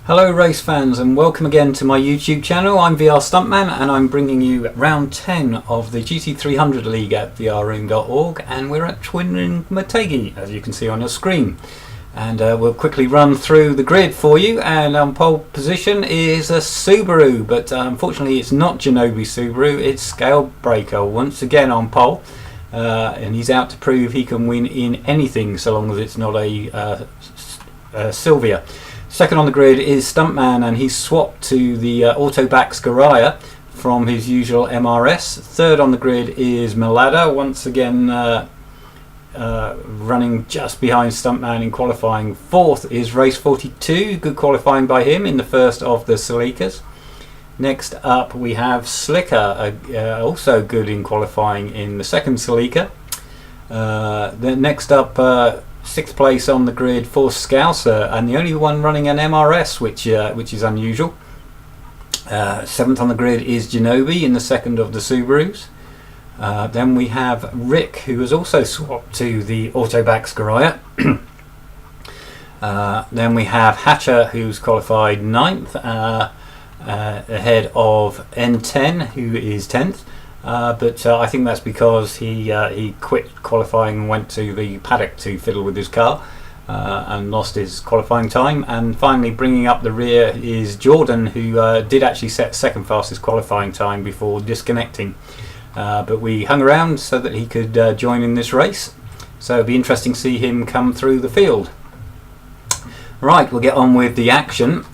Hello race fans and welcome again to my YouTube channel. I'm VR Stuntman and I'm bringing you round 10 of the GT300 League at vrroom.org, and we're at Twin Motegi, as you can see on your screen. And we'll quickly run through the grid for you, and on pole position is a Subaru, but unfortunately it's not Genobi Subaru, it's Scale Breaker once again on pole. And he's out to prove he can win in anything so long as it's not a Silvia. Second on the grid is Stuntman, and he's swapped to the Autobax Garaya from his usual MRS. Third on the grid is Malada, once again running just behind Stuntman in qualifying. Fourth is Race 42, good qualifying by him in the first of the Celicas. Next up we have Slicker, also good in qualifying in the second Celica. Then next up, sixth place on the grid for Scouser, and the only one running an MRS, which is unusual. Seventh on the grid is Genobi in the second of the Subarus. Then we have Rick, who has also swapped to the Autobax Garaya. Then we have Hatcher, who's qualified 9th, ahead of N10, who is 10th. But I think that's because he quit qualifying and went to the paddock to fiddle with his car and lost his qualifying time. And finally, bringing up the rear is Jordan, who did actually set second fastest qualifying time before disconnecting. But we hung around so that he could join in this race. So it'll be interesting to see him come through the field. Right, we'll get on with the action.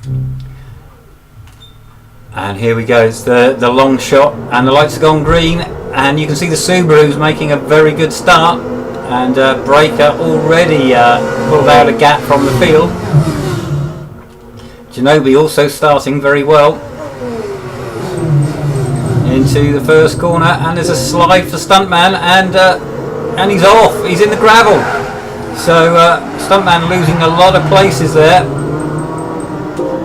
And here we go, it's the long shot, and the lights are gone green, and you can see the Subaru's making a very good start, and Breaker already pulled out a gap from the field. Genobi also starting very well into the first corner, and there's a slide for Stuntman, and he's off, he's in the gravel. So Stuntman losing a lot of places there.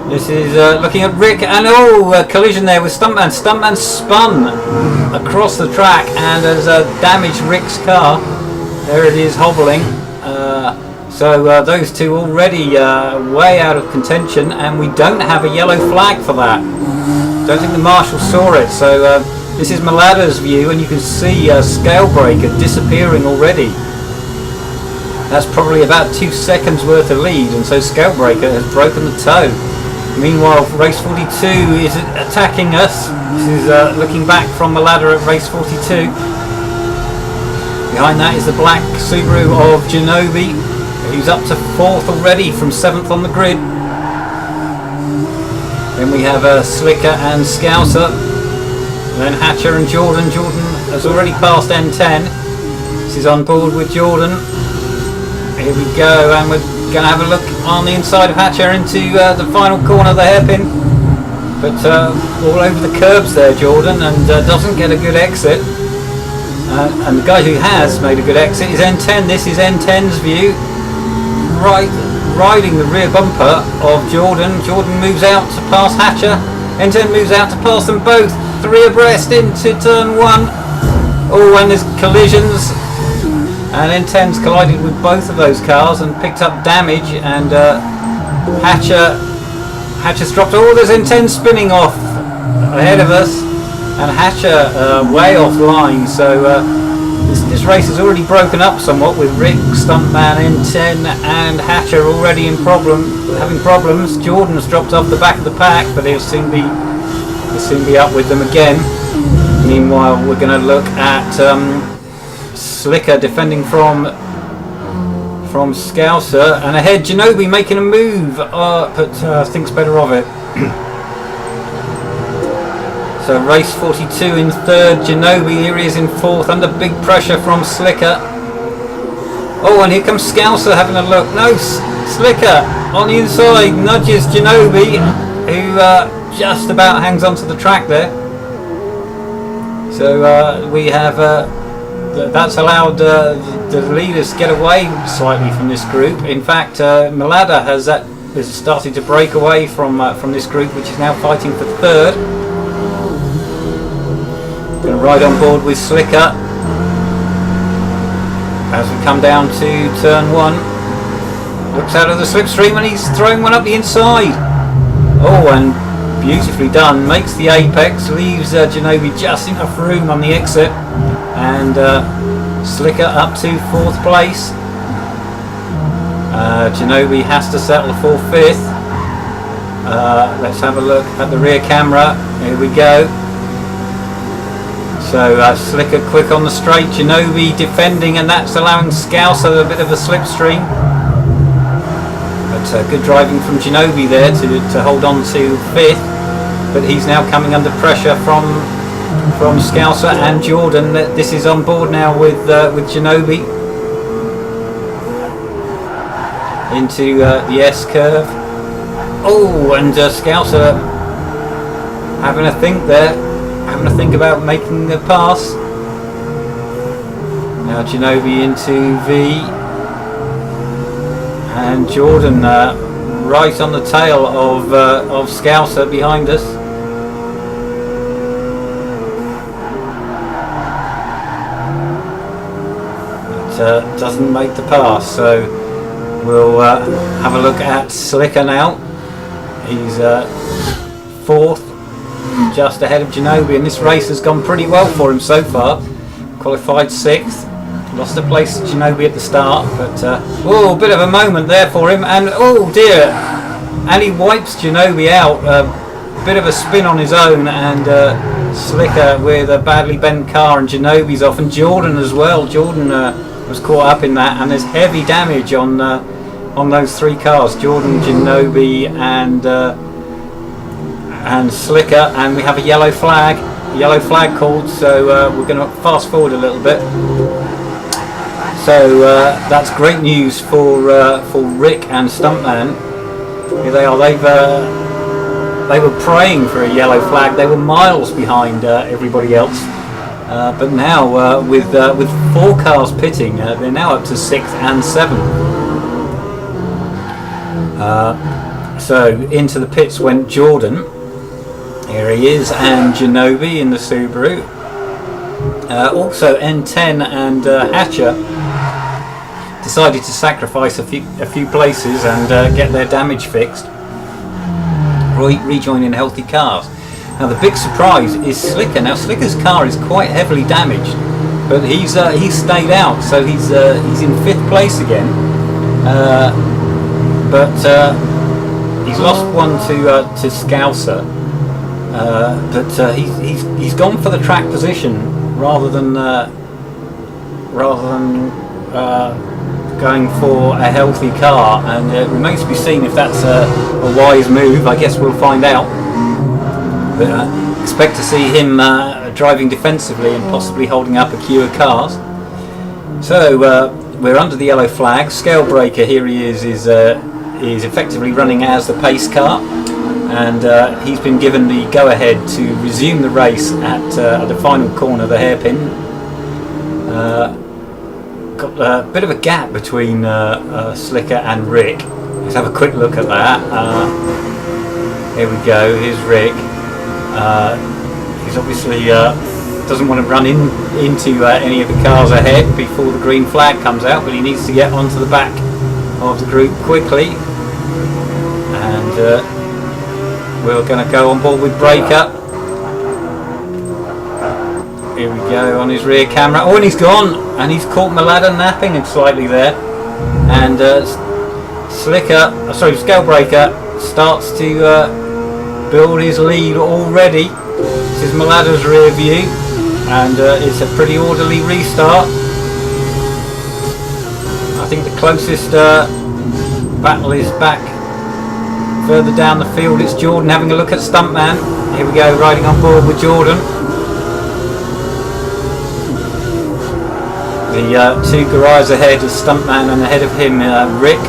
This is looking at Rick, and a collision there with Stuntman. Stuntman spun across the track and has damaged Rick's car. There it is, hobbling. So those two already way out of contention, and we don't have a yellow flag for that. Don't think the marshal saw it. So this is Malada's view, and you can see Scale Breaker disappearing already. That's probably about 2 seconds worth of lead, and so Scale Breaker has broken the toe. Meanwhile, race 42 is attacking us. This is looking back from the ladder at race 42. Behind that is the black Subaru of Genobi, who's up to 4th already from 7th on the grid. Then we have Slicker and Scouser. Then Hatcher and Jordan. Jordan has already passed N10. This is on board with Jordan. Here we go, and we're going to have a look on the inside of Hatcher into the final corner of the hairpin, but all over the curbs there, Jordan, and doesn't get a good exit. And the guy who has made a good exit is N10. This is N10's view, riding the rear bumper of Jordan. Jordan moves out to pass Hatcher. N10 moves out to pass them both. 3 abreast into turn 1. Oh, and there's collisions. And N10's collided with both of those cars and picked up damage, and Hatcher's dropped. Oh, there's N10 spinning off ahead of us, and Hatcher way offline. So this race has already broken up somewhat, with Rick, Stuntman, N10 and Hatcher already having problems. Jordan's dropped off the back of the pack, but he'll soon be up with them again. Meanwhile, we're going to look at Slicker defending from Scouser, and ahead Genobi making a move, but thinks better of it. So race 42 in 3rd, Genobi, here he is in 4th, under big pressure from Slicker. Oh, and here comes Scouser having a look. No, Slicker on the inside nudges Genobi, who just about hangs onto the track there. So we have that's allowed the leaders to get away slightly from this group. In fact, Malada has started to break away from this group, which is now fighting for 3rd. Going to ride on board with Slicker as we come down to turn 1. Looks out of the slipstream, and he's throwing one up the inside. Oh, and beautifully done, makes the apex, leaves Ginobili just enough room on the exit, and Slicker up to 4th place. Ginobili has to settle for 5th. Let's have a look at the rear camera. Here we go. So Slicker quick on the straight, Ginobili defending, and that's allowing Scouser a bit of a slipstream. But good driving from Ginobili there to hold on to 5th. But he's now coming under pressure from Scouser and Jordan. This is on board now with Ginobili into the S curve. Oh, and Scouser having a think there, having a think about making the pass. Now Ginobili into V, and Jordan right on the tail of Scouser behind us. It doesn't make the pass, so we'll have a look at Slicker now. He's 4th, just ahead of Ginobili, and this race has gone pretty well for him so far. Qualified 6th, lost a place to Ginobili at the start, but oh, a bit of a moment there for him, and oh dear, and he wipes Ginobili out. A bit of a spin on his own, and Slicker with a badly bent car, and Ginobili's off, and Jordan as well. Jordan was caught up in that, and there's heavy damage on those 3 cars, Jordan, Ginobili and Slicker, and we have a yellow flag called, so we're going to fast forward a little bit. So that's great news for Rick and Stuntman. Here they are. They were praying for a yellow flag. They were miles behind everybody else. But now with 4 cars pitting, they're now up to 6th and 7th. So into the pits went Jordan. Here he is, and Ginobili in the Subaru. Also N10 and Hatcher decided to sacrifice a few places and get their damage fixed, rejoining healthy cars. Now the big surprise is Slicker. Now Slicker's car is quite heavily damaged, but he's stayed out, so he's in 5th place again. But he's lost one to Scouser. But he's gone for the track position rather than going for a healthy car, and it remains to be seen if that's a wise move. I guess we'll find out. But expect to see him driving defensively and possibly holding up a queue of cars. So we're under the yellow flag. Scalebreaker, here he is effectively running as the pace car, and he's been given the go-ahead to resume the race at the final corner, the hairpin. Got a bit of a gap between Slicker and Rick. Let's have a quick look at that. Here we go, here's Rick. He's obviously doesn't want to run into any of the cars ahead before the green flag comes out, but he needs to get onto the back of the group quickly. And we're going to go on board with Breaker. Here we go on his rear camera. Oh, and he's gone, and he's caught Malada napping slightly there. And Scalebreaker starts to build his lead already. This is Malada's rear view, and it's a pretty orderly restart. I think the closest battle is back further down the field. It's Jordan having a look at Stuntman. Here we go, riding on board with Jordan. The 2 garages ahead is Stuntman, and ahead of him Rick.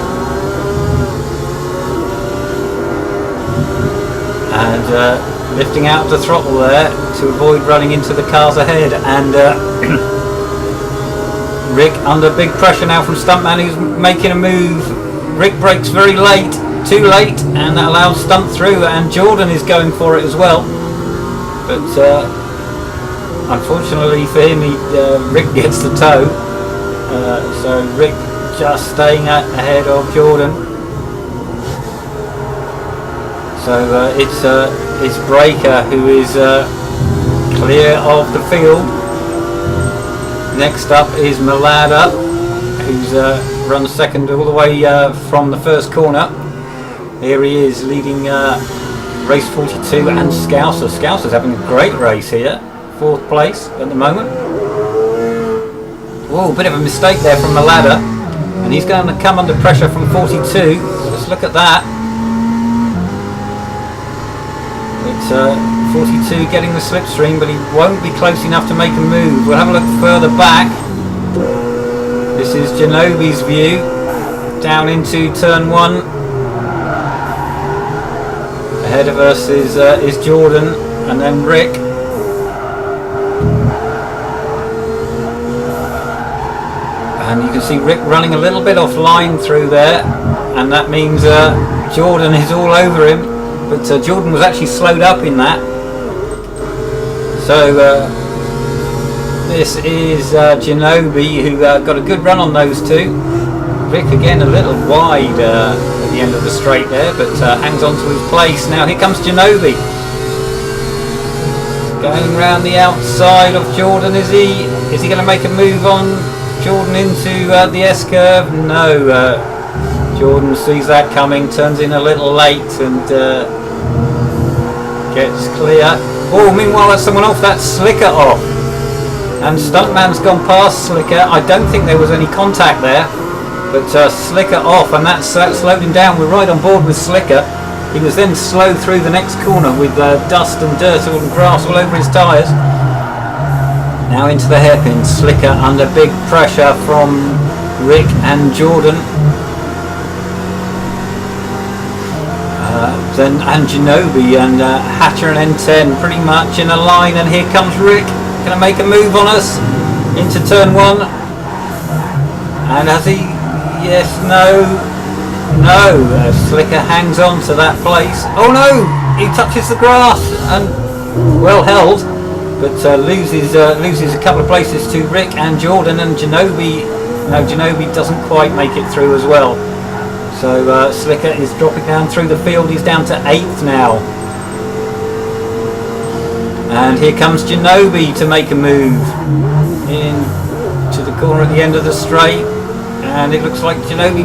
And lifting out the throttle there to avoid running into the cars ahead, and Rick under big pressure now from Stuntman, who's making a move. Rick brakes very late, too late, and that allows Stunt through, and Jordan is going for it as well, but unfortunately for him, Rick gets the tow. So Rick just staying ahead of Jordan. So it's Breaker who is clear of the field. Next up is Malada, who's run second all the way from the first corner. Here he is leading race 42, and Scouser. Scouser's having a great race here, 4th place at the moment. Whoa, bit of a mistake there from Malada, and he's going to come under pressure from 42. Let's look at that. It's 42 getting the slipstream, but he won't be close enough to make a move. We'll have a look further back. This is Genobi's view down into turn 1. Ahead of us is Jordan, and then Rick. And you can see Rick running a little bit offline through there, and that means Jordan is all over him. But Jordan was actually slowed up in that. So this is Genobi, who got a good run on those two. Rick again a little wide at the end of the straight there, but hangs on to his place. Now here comes Genobi. Going round the outside of Jordan, is he? Is he going to make a move on Jordan into the S-curve? No. Jordan sees that coming, turns in a little late, and gets clear. Oh, meanwhile that's someone off. That's Slicker off. And Stuntman's gone past Slicker. I don't think there was any contact there, but Slicker off, and that slowed him down. We're right on board with Slicker. He was then slow through the next corner with dust and dirt and grass all over his tyres. Now into the hairpin. Slicker under big pressure from Rick and Jordan. Then Genobi and Hatcher and N10 pretty much in a line, and here comes Rick, going to make a move on us into turn 1. And has he? Yes, no. Slicker hangs on to that place. Oh no, he touches the grass and well held, but loses a couple of places to Rick and Jordan, and Genobi. No, Genobi doesn't quite make it through as well. So Slicker is dropping down through the field. He's down to 8th now. And here comes Genobi to make a move in to the corner at the end of the straight. And it looks like Genobi,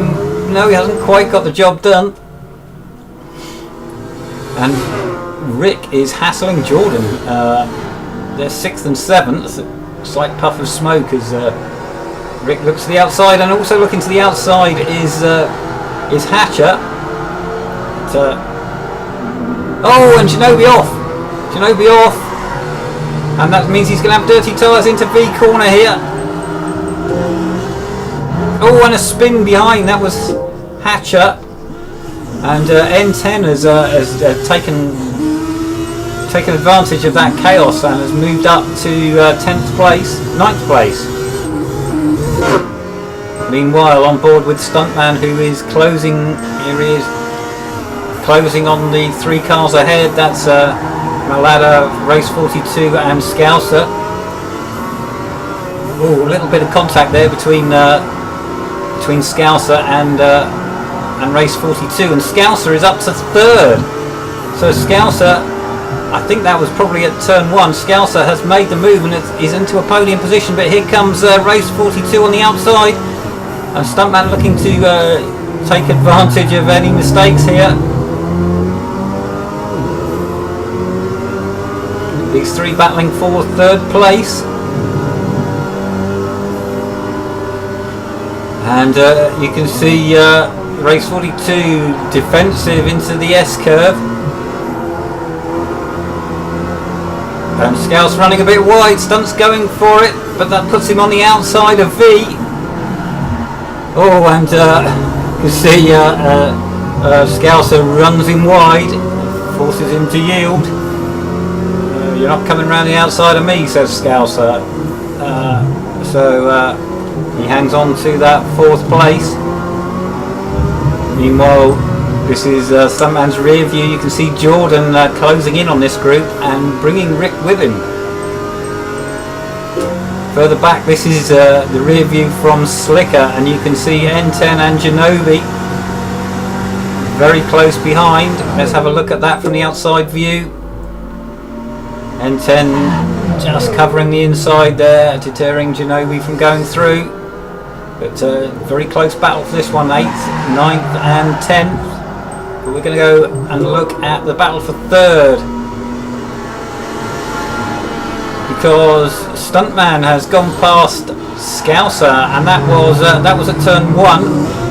no, he hasn't quite got the job done. And Rick is hassling Jordan. They're 6th and 7th. A slight puff of smoke as Rick looks to the outside, and also looking to the outside is Hatcher. But, oh, and Genobi off. And that means he's going to have dirty tyres into V corner here. Oh, and a spin behind. That was Hatcher. And N10 has taken advantage of that chaos and has moved up to 9th place. Meanwhile, on board with Stuntman, who is closing. Here he is, closing on the 3 cars ahead. That's Malada, Race 42, and Scouser. Oh, a little bit of contact there between Scouser and Race 42, and Scouser is up to 3rd. So Scouser, I think that was probably at turn 1. Scouser has made the move and is into a podium position, but here comes Race 42 on the outside. And Stuntman looking to take advantage of any mistakes here. These 3 battling for 3rd place. And you can see Race 42 defensive into the S-curve. And Scouse running a bit wide. Stunt's going for it, but that puts him on the outside of V. Oh, and you see Scouser runs him wide, forces him to yield. You're not coming around the outside of me, says Scouser. So he hangs on to that 4th place. Meanwhile, this is Stuntman's rear view. You can see Jordan closing in on this group and bringing Rick with him. Further back, this is the rear view from Slicker, and you can see N10 and Genobi. very close behind. Let's have a look at that from the outside view. N10 just covering the inside there, deterring Genovi from going through. But very close battle for this one, 8th, 9th and 10th. But we're going to go and look at the battle for 3rd. Because Stuntman has gone past Scouser, and that was at turn 1.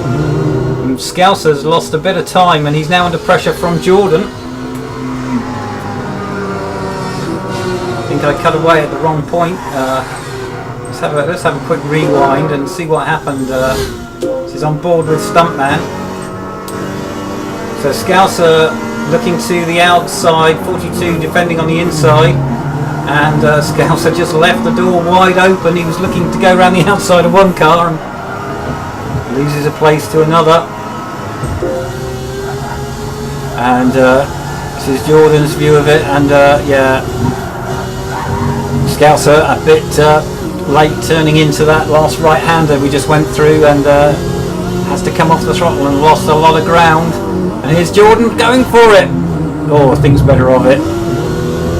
Scouser's lost a bit of time and he's now under pressure from Jordan. I think I cut away at the wrong point. Let's have a quick rewind and see what happened. This is on board with Stuntman. So Scouser looking to the outside, 42 defending on the inside, and Scouser just left the door wide open. He was looking to go around the outside of one car and loses a place to another. And this is Jordan's view of it, and yeah, Scouser a bit late turning into that last right-hander we just went through, and has to come off the throttle and lost a lot of ground. And here's Jordan going for it. Oh, thinks better of it,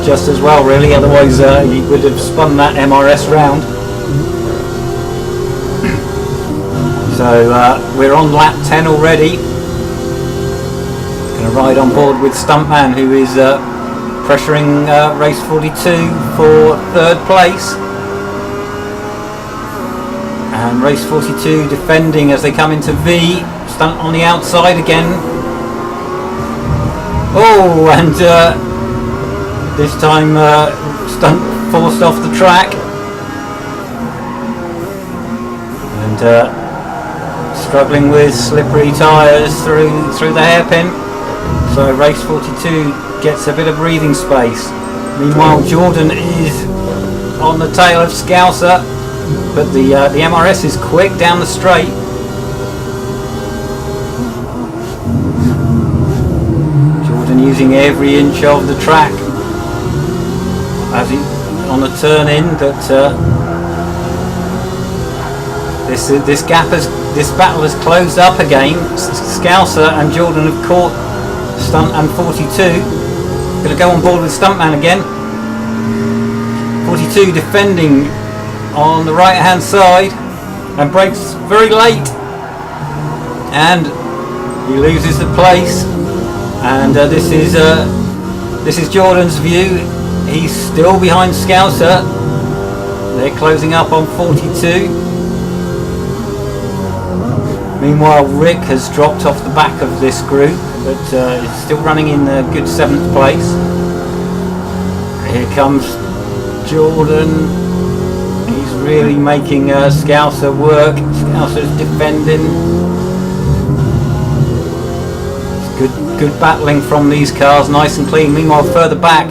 just as well really, otherwise he would have spun that MRS round. So we're on lap 10 already. Going to ride on board with Stuntman, who is pressuring race 42 for 3rd place. And race 42 defending as they come into V. Stunt on the outside again. Oh, and this time Stunt forced off the track. And struggling with slippery tyres through the hairpin. So race 42 gets a bit of breathing space. Meanwhile, Jordan is on the tail of Scouser, but the MRS is quick down the straight. Jordan using every inch of the track as he on the turn in. But this battle has closed up again. Scouser and Jordan have caught Stunt and 42. Going to go on board with Stuntman again. 42 defending on the right hand side and brakes very late, and he loses the place. And this is Jordan's view. He's still behind Scouser. They're closing up on 42. Meanwhile, Rick has dropped off the back of this group, but is still running in the good 7th place. Here comes Jordan. He's really making Scouser work. Scouser's defending. It's good battling from these cars, nice and clean. Meanwhile, further back,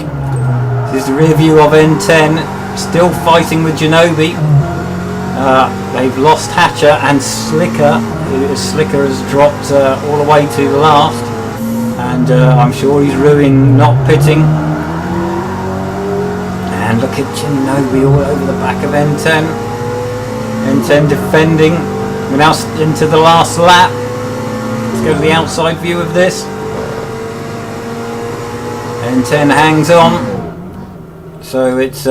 this is the rear view of N10, still fighting with Genovi. They've lost Hatcher and Slicker. Slicker has dropped all the way to last, and I'm sure he's ruining not pitting. And look at Genovi all over the back of N10. N10 defending. We're now into the last lap. Let's go to the outside view of this. N10 hangs on. So it's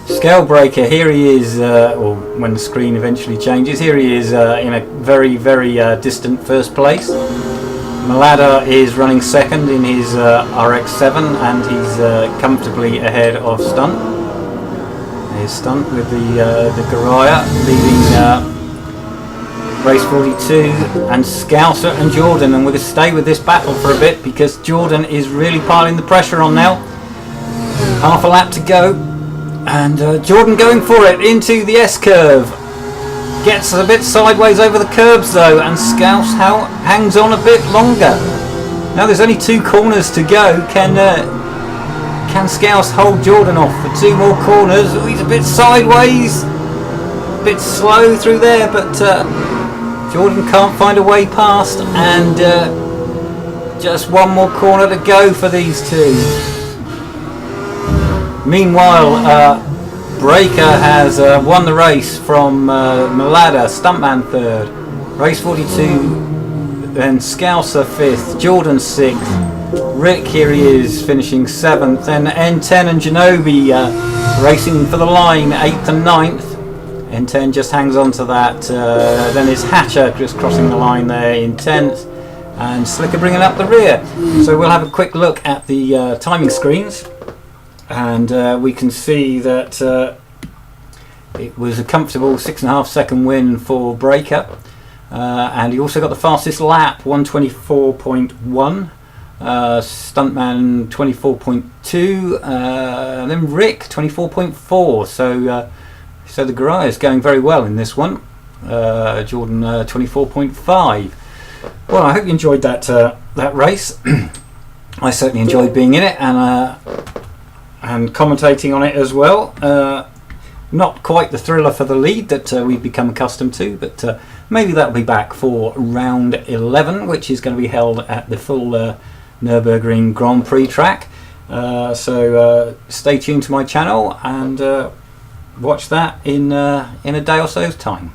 Scale Breaker. Here he is, or when the screen eventually changes, here he is in a very, very distant 1st place. Malada is running 2nd in his RX-7, and he's comfortably ahead of Stunt. Here's Stunt with the Garaya leading race 42, and Scouser and Jordan. And we're going to stay with this battle for a bit because Jordan is really piling the pressure on now. Half a lap to go, and Jordan going for it into the S-curve. Gets a bit sideways over the curbs though, and Scouse hangs on a bit longer. Now there's only 2 corners to go. Can Scouse hold Jordan off for 2 more corners? Oh, he's a bit sideways, a bit slow through there, but Jordan can't find a way past, and just 1 more corner to go for these 2. Meanwhile, Breaker has won the race from Malada, Stuntman 3rd. Race 42 then Scouser 5th, Jordan 6th, Rick, here he is, finishing 7th, then N10 and Genobi racing for the line, 8th and 9th. N10 just hangs on to that, then it's Hatcher just crossing the line there in 10th, and Slicker bringing up the rear. So we'll have a quick look at the timing screens, and we can see that it was a comfortable 6.5 second win for Breaker, and he also got the fastest lap, 1:24.1. Stuntman 24.2, then Rick 24.4. So the Garage is going very well in this one. Jordan 24.5. Well, I hope you enjoyed that race. I certainly enjoyed being in it and commentating on it as well. Not quite the thriller for the lead that we've become accustomed to, but maybe that'll be back for round 11, which is going to be held at the full Nürburgring Grand Prix track. So stay tuned to my channel and watch that in a day or so's time.